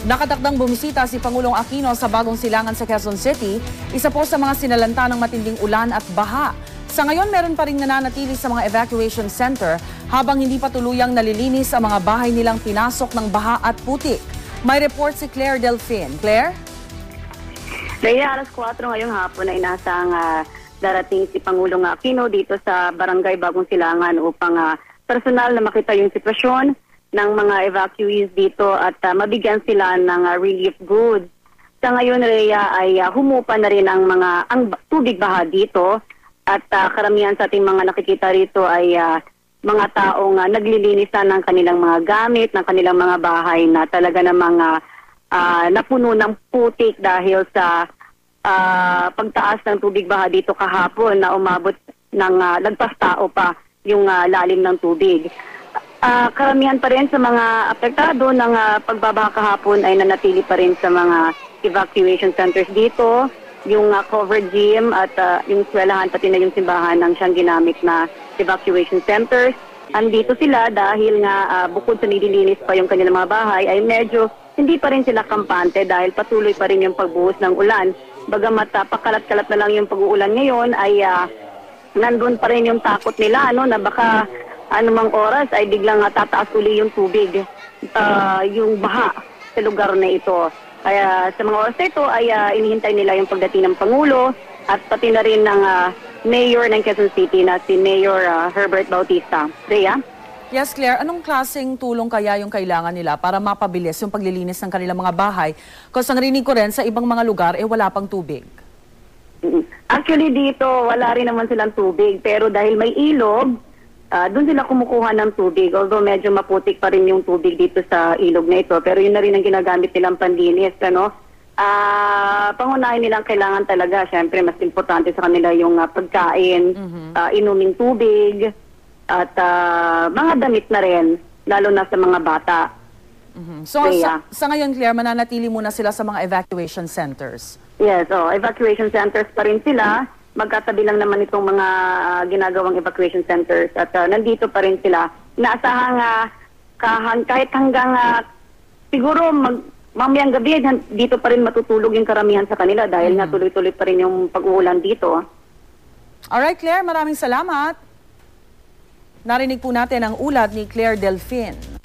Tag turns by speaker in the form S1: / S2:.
S1: Nakatakdang bumisita si Pangulong Aquino sa bagong silangan sa Quezon City, isa po sa mga sinalanta ng matinding ulan at baha. Sa ngayon, meron pa rin nananatili sa mga evacuation center habang hindi pa tuluyang nalilinis ang mga bahay nilang pinasok ng baha at putik. May report si Claire Delfin. Claire?
S2: Rhea, alas 4 ngayong hapon na inasang darating si Pangulong Aquino dito sa Barangay Bagong Silangan upang personal na makita yung sitwasyon ng mga evacuees dito at mabigyan sila ng relief goods. Sa ngayon, Rhea, ay humupa na rin ang tubig baha dito at karamihan sa ating mga nakikita rito ay mga taong naglilinis ng kanilang mga gamit, ng kanilang mga bahay na talaga namang napuno ng putik dahil sa pagtaas ng tubig baha dito kahapon na umabot ng lagpas tao pa yung lalim ng tubig. Karamihan pa rin sa mga apektado ng pagbabaha kahapon ay nanatili pa rin sa mga evacuation centers dito. Yung covered gym at yung eskwelahan pati na yung simbahan ng siyang ginamit na evacuation centers. Andito sila dahil nga bukod sa nililinis pa yung kanilang mga bahay ay medyo hindi pa rin sila kampante dahil patuloy pa rin yung pagbuhos ng ulan. Bagamat pakalat-kalat na lang yung pag-uulan ngayon ay nandun pa rin yung takot nila na baka anumang oras ay biglang tataas uli yung tubig, yung baha sa lugar na ito. Kaya sa mga oras na ito ay inihintay nila yung pagdating ng Pangulo at pati na rin ng Mayor ng Quezon City na si Mayor Herbert Bautista. Rhea?
S1: Yes, Claire. Anong klaseng tulong kaya yung kailangan nila para mapabilis yung paglilinis ng kanilang mga bahay? Kasi ang rinig ko rin sa ibang mga lugar, wala pang tubig.
S2: Actually dito, wala rin naman silang tubig. Pero dahil may ilog, doon sila kumukuha ng tubig. Although medyo maputik pa rin yung tubig dito sa ilog na ito. Pero yun na rin ang ginagamit nilang panlinis. Pangunahin nilang kailangan talaga. Siyempre, mas importante sa kanila yung pagkain, inuming tubig, at mga damit na rin, lalo na sa mga bata.
S1: So sa ngayon, Claire, mananatili muna sila sa mga evacuation centers?
S2: Yes, evacuation centers pa rin sila. Magkatabi lang naman itong mga ginagawang evacuation centers at nandito pa rin sila. Naasahang kahit hanggang siguro mamayang gabi, dito pa rin matutulog yung karamihan sa kanila dahil nga tuloy-tuloy pa rin yung pag-uulan dito.
S1: Alright, Claire, maraming salamat. Narinig po natin ang ulat ni Claire Delfin.